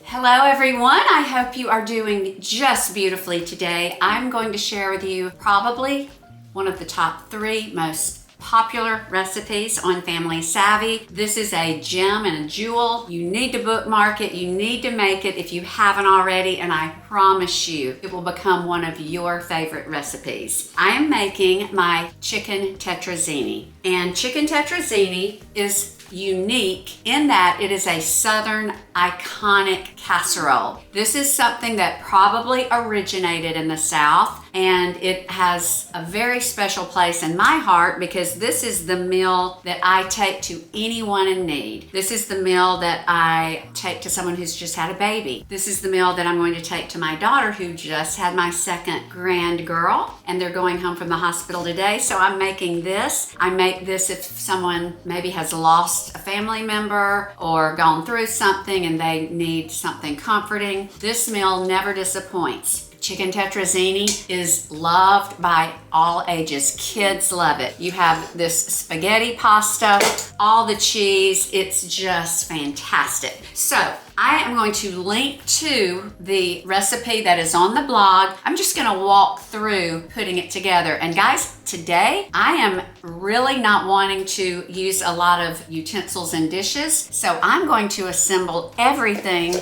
Hello everyone, I hope you are doing just beautifully today. I'm going to share with you probably one of the top 3 most popular recipes on Family Savvy. This is a gem and a jewel. You need to bookmark it, you need to make it if you haven't already, and I promise you it will become one of your favorite recipes. I am making my Chicken Tetrazzini, and Chicken Tetrazzini is unique in that it is a Southern iconic casserole. This is something that probably originated in the South, and it has a very special place in my heart because this is the meal that I take to anyone in need. This is the meal that I take to someone who's just had a baby. This is the meal that I'm going to take to my daughter who just had my second grand girl, and they're going home from the hospital today. So I'm making this. I make this if someone maybe has lost a family member or gone through something and they need something comforting. This meal never disappoints. Chicken Tetrazzini is loved by all ages. Kids love it. You have this spaghetti pasta, all the cheese. It's just fantastic. So I am going to link to the recipe that is on the blog. I'm just gonna walk through putting it together. And guys, today I am really not wanting to use a lot of utensils and dishes. So I'm going to assemble everything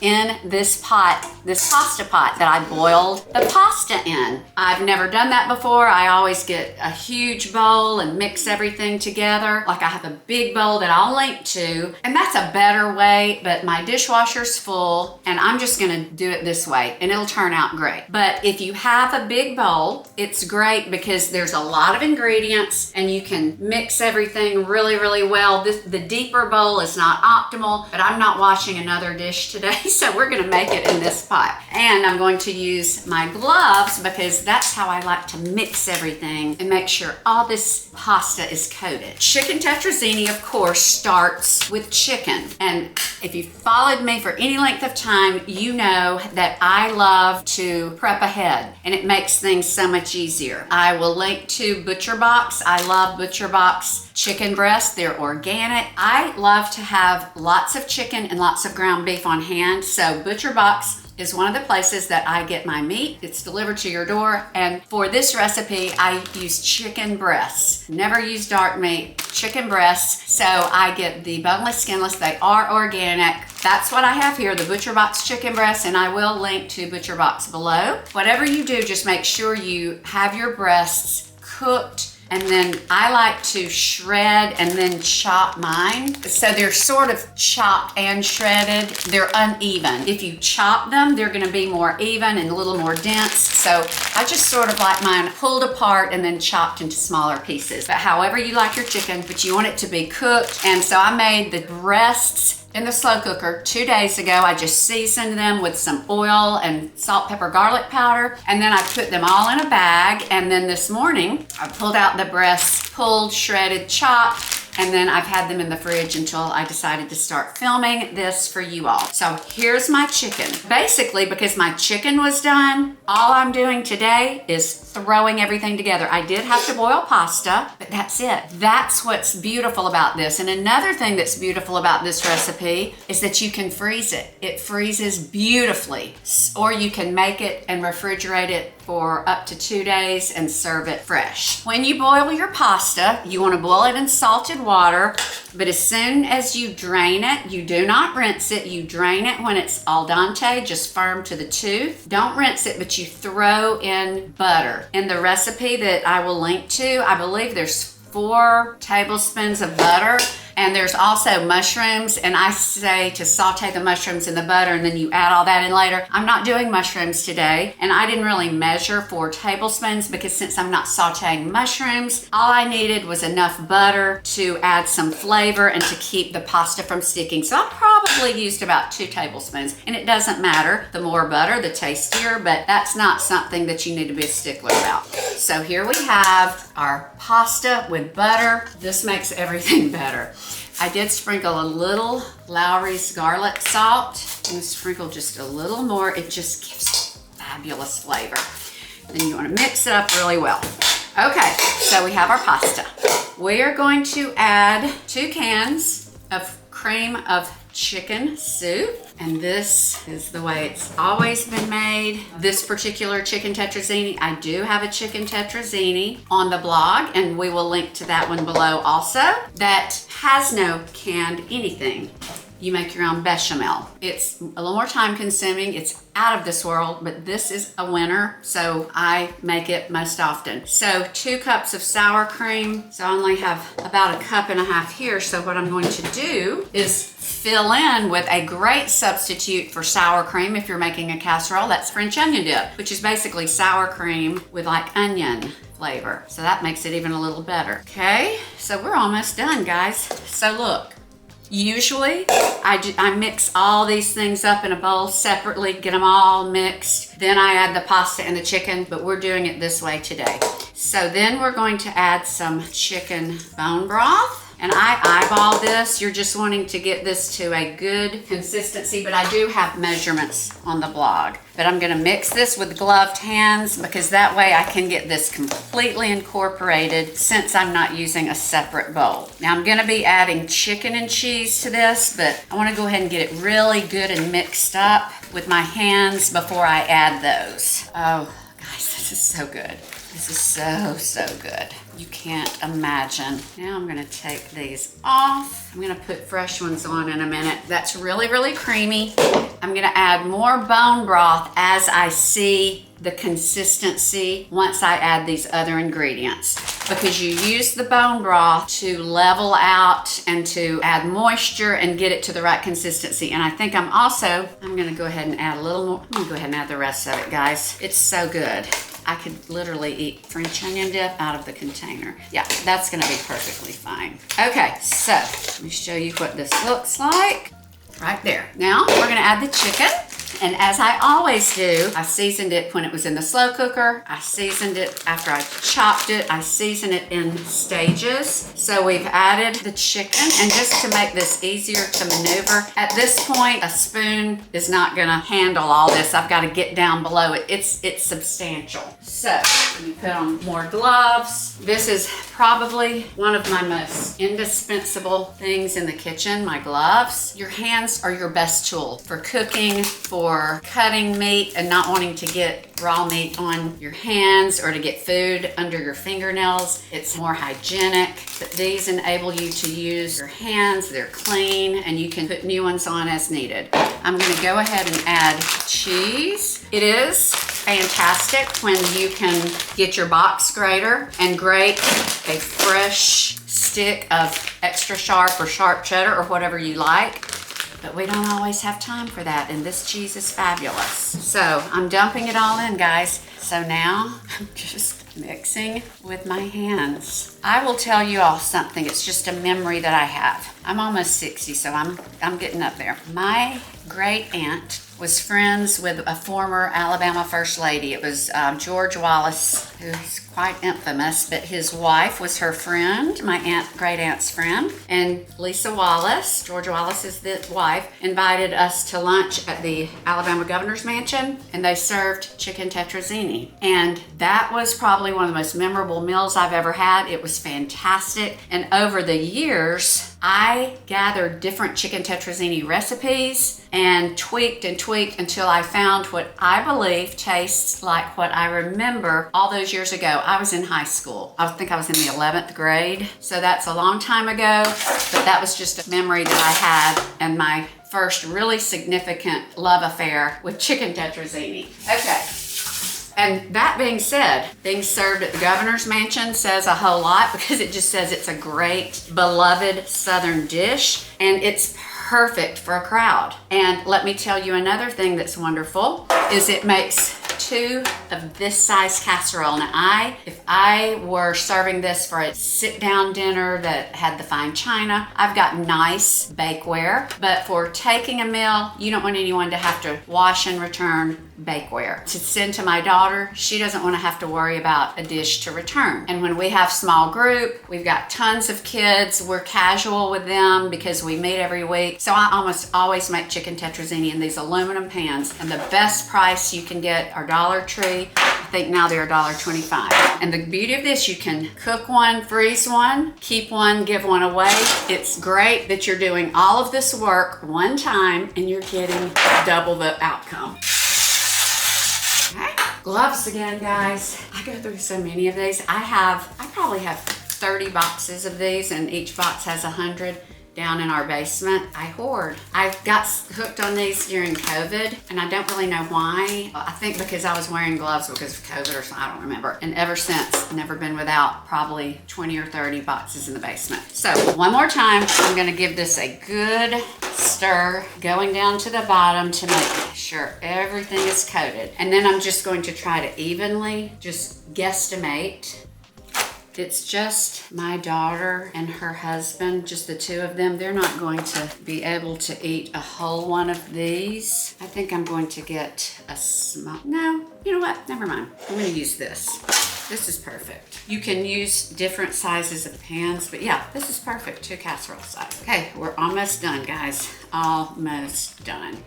in this pot, this pasta pot that I boiled the pasta in. I've never done that before. I always get a huge bowl and mix everything together. Like I have a big bowl that I'll link to, and that's a better way, but my dishwasher's full and I'm just gonna do it this way and it'll turn out great. But if you have a big bowl, it's great because there's a lot of ingredients and you can mix everything really, really well. The deeper bowl is not optimal, but I'm not washing another dish today, so we're gonna make it in this pot. And I'm going to use my gloves because that's how I like to mix everything and make sure all this pasta is coated. Chicken Tetrazzini, of course, starts with chicken. And if you followed me for any length of time, you know that I love to prep ahead and it makes things so much easier. I will link to Butcher Box. I love Butcher Box chicken breasts. They're organic. I love to have lots of chicken and lots of ground beef on hand. So Butcher Box is one of the places that I get my meat. It's delivered to your door. And for this recipe, I use chicken breasts. Never use dark meat, chicken breasts. So I get the boneless, skinless. They are organic. That's what I have here, the Butcher Box chicken breasts, and I will link to Butcher Box below. Whatever you do, just make sure you have your breasts cooked. And then I like to shred and then chop mine. So they're sort of chopped and shredded. They're uneven. If you chop them, they're gonna be more even and a little more dense. So I just sort of like mine pulled apart and then chopped into smaller pieces. But however you like your chicken, but you want it to be cooked. And so I made the breasts in the slow cooker 2 days ago. I just seasoned them with some oil and salt, pepper, garlic powder, and then I put them all in a bag. And then this morning, I pulled out the breasts, pulled, shredded, chopped, and then I've had them in the fridge until I decided to start filming this for you all. So here's my chicken. Basically, because my chicken was done, all I'm doing today is throwing everything together. I did have to boil pasta, but that's it. That's what's beautiful about this. And another thing that's beautiful about this recipe is that you can freeze it. It freezes beautifully. Or you can make it and refrigerate it for up to 2 days and serve it fresh. When you boil your pasta, you want to boil it in salted water, but as soon as you drain it, you do not rinse it. You drain it when it's al dente, just firm to the tooth. Don't rinse it, but you throw in butter. In the recipe that I will link to, I believe there's 4 tablespoons of butter. And there's also mushrooms, and I say to saute the mushrooms in the butter and then you add all that in later. I'm not doing mushrooms today, and I didn't really measure 4 tablespoons because since I'm not sauteing mushrooms, all I needed was enough butter to add some flavor and to keep the pasta from sticking. So I probably used about 2 tablespoons, and it doesn't matter. The more butter, the tastier, but that's not something that you need to be a stickler about. So here we have our pasta with butter. This makes everything better. I did sprinkle a little Lowry's garlic salt and sprinkle just a little more. It just gives fabulous flavor. Then you want to mix it up really well. Okay, so we have our pasta. We are going to add 2 cans of cream of chicken soup. And this is the way it's always been made. This particular chicken tetrazzini, I do have a chicken tetrazzini on the blog, and we will link to that one below also, that has no canned anything. You make your own bechamel. It's a little more time consuming. It's out of this world, but this is a winner, so I make it most often. So 2 cups of sour cream. So I only have about 1.5 cups here. So what I'm going to do is fill in with a great substitute for sour cream if you're making a casserole. That's French onion dip, which is basically sour cream with like onion flavor. So that makes it even a little better. Okay, so we're almost done, guys. So look. Usually, I mix all these things up in a bowl separately, get them all mixed. Then I add the pasta and the chicken, but we're doing it this way today. So then we're going to add some chicken bone broth. And I eyeball this. You're just wanting to get this to a good consistency, but I do have measurements on the blog. But I'm gonna mix this with gloved hands because that way I can get this completely incorporated since I'm not using a separate bowl. Now I'm gonna be adding chicken and cheese to this, but I wanna go ahead and get it really good and mixed up with my hands before I add those. Oh, guys, this is so good. This is so good. You can't imagine. Now I'm gonna take these off. I'm gonna put fresh ones on in a minute. That's really creamy. I'm gonna add more bone broth as I see the consistency once I add these other ingredients, because you use the bone broth to level out and to add moisture and get it to the right consistency. And I think I'm gonna go ahead and add a little more. I'm gonna go ahead and add the rest of it, guys. It's so good. I could literally eat French onion dip out of the container. Yeah, that's gonna be perfectly fine. Okay, so let me show you what this looks like. Right there. Now we're gonna add the chicken. And as I always do, I seasoned it when it was in the slow cooker. I seasoned it after I chopped it. I season it in stages. So we've added the chicken, and just to make this easier to maneuver, at this point, a spoon is not gonna handle all this. I've gotta get down below it. It's substantial. So let me put on more gloves. This is probably one of my most indispensable things in the kitchen, my gloves. Your hands are your best tool for cooking, for cutting meat and not wanting to get raw meat on your hands or to get food under your fingernails. It's more hygienic, but these enable you to use your hands. They're clean, and you can put new ones on as needed. I'm gonna go ahead and add cheese. It is fantastic when you can get your box grater and grate a fresh stick of extra sharp or sharp cheddar or whatever you like. But we don't always have time for that, and this cheese is fabulous. So I'm dumping it all in, guys. So now I'm just mixing with my hands. I will tell you all something. It's just a memory that I have. I'm almost 60, so I'm getting up there. My great aunt was friends with a former Alabama First Lady. It was George Wallace, who's quite infamous, but his wife was her friend, my great aunt's friend. And Lisa Wallace, George Wallace's wife, invited us to lunch at the Alabama Governor's Mansion, and they served chicken tetrazzini. And that was probably one of the most memorable meals I've ever had. It was fantastic. And over the years, I gathered different chicken tetrazzini recipes and tweaked until I found what I believe tastes like what I remember all those years ago. I was in high school. I think I was in the 11th grade. So that's a long time ago, but that was just a memory that I had and my first really significant love affair with chicken tetrazzini. Okay. And that being said, being served at the Governor's Mansion says a whole lot, because it just says it's a great, beloved Southern dish, and it's perfect for a crowd. And let me tell you another thing that's wonderful, is it makes 2 of this size casserole. Now if I were serving this for a sit-down dinner that had the fine china, I've got nice bakeware, but for taking a meal, you don't want anyone to have to wash and return bakeware to send to my daughter. She doesn't want to have to worry about a dish to return. And when we have small group, we've got tons of kids, we're casual with them because we meet every week. So I almost always make chicken tetrazzini in these aluminum pans. And the best price you can get are Dollar Tree. I think now they're $1.25. And the beauty of this, you can cook one, freeze one, keep one, give one away. It's great that you're doing all of this work one time and you're getting double the outcome. Okay. Gloves again, guys. I go through so many of these. I probably have 30 boxes of these, and each box has 100 down in our basement. I hoard. I got hooked on these during COVID, and I don't really know why. I think because I was wearing gloves because of COVID or something, I don't remember. And ever since, never been without probably 20 or 30 boxes in the basement. So one more time, I'm gonna give this a good stir, going down to the bottom to make sure everything is coated. And then I'm just going to try to evenly just guesstimate. It's just my daughter and her husband, just the two of them. They're not going to be able to eat a whole one of these. I think I'm going to get a small, no, you know what? Never mind. I'm gonna use this. This is perfect. You can use different sizes of pans, but yeah, this is perfect, 2 casserole size. Okay, we're almost done, guys. Almost done.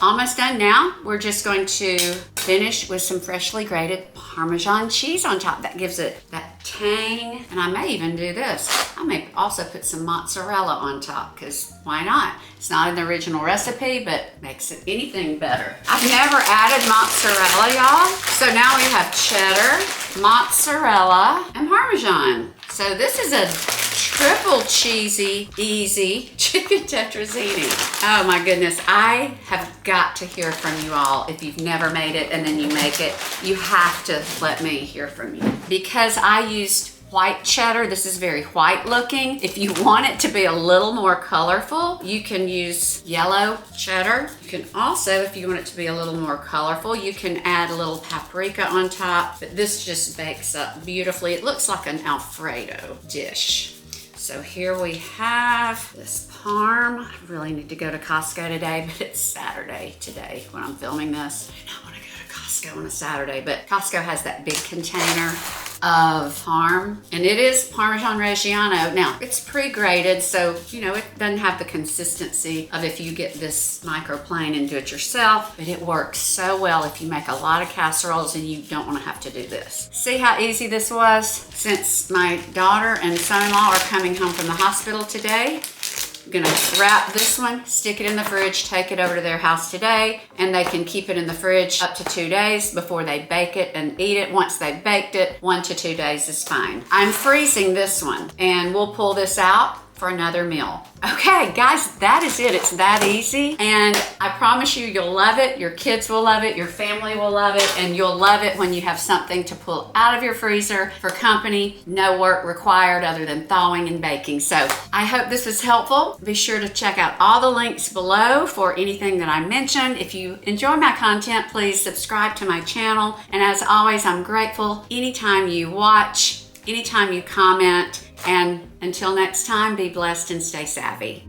Almost done now. We're just going to finish with some freshly grated Parmesan cheese on top. That gives it that tang, and I may even do this. I may also put some mozzarella on top, because why not? It's not in the original recipe, but makes it anything better. I've never added mozzarella, y'all. So now we have cheddar, mozzarella, and Parmesan. So this is a triple cheesy, easy chicken tetrazzini. Oh my goodness, I have got to hear from you all. If you've never made it and then you make it, you have to let me hear from you. Because I used white cheddar, this is very white looking. If you want it to be a little more colorful, you can use yellow cheddar. You can also, if you want it to be a little more colorful, you can add a little paprika on top, but this just bakes up beautifully. It looks like an Alfredo dish. So here we have this parm. I really need to go to Costco today, but it's Saturday today when I'm filming this. I don't want to go to Costco on a Saturday, but Costco has that big container of parm, and it is Parmesan Reggiano. Now, it's pre-grated, so, you know, it doesn't have the consistency of if you get this microplane and do it yourself, but it works so well if you make a lot of casseroles and you don't want to have to do this. See how easy this was? Since my daughter and son-in-law are coming home from the hospital today, I'm gonna wrap this one, stick it in the fridge, take it over to their house today, and they can keep it in the fridge up to 2 days before they bake it and eat it. Once they've baked it, 1 to 2 days is fine. I'm freezing this one, and we'll pull this out for another meal. Okay, guys, that is it. It's that easy, and I promise you, you'll love it. Your kids will love it. Your family will love it, and you'll love it when you have something to pull out of your freezer for company. No work required other than thawing and baking. So I hope this was helpful. Be sure to check out all the links below for anything that I mentioned. If you enjoy my content, please subscribe to my channel. And as always, I'm grateful anytime you watch, anytime you comment, and until next time, be blessed and stay savvy.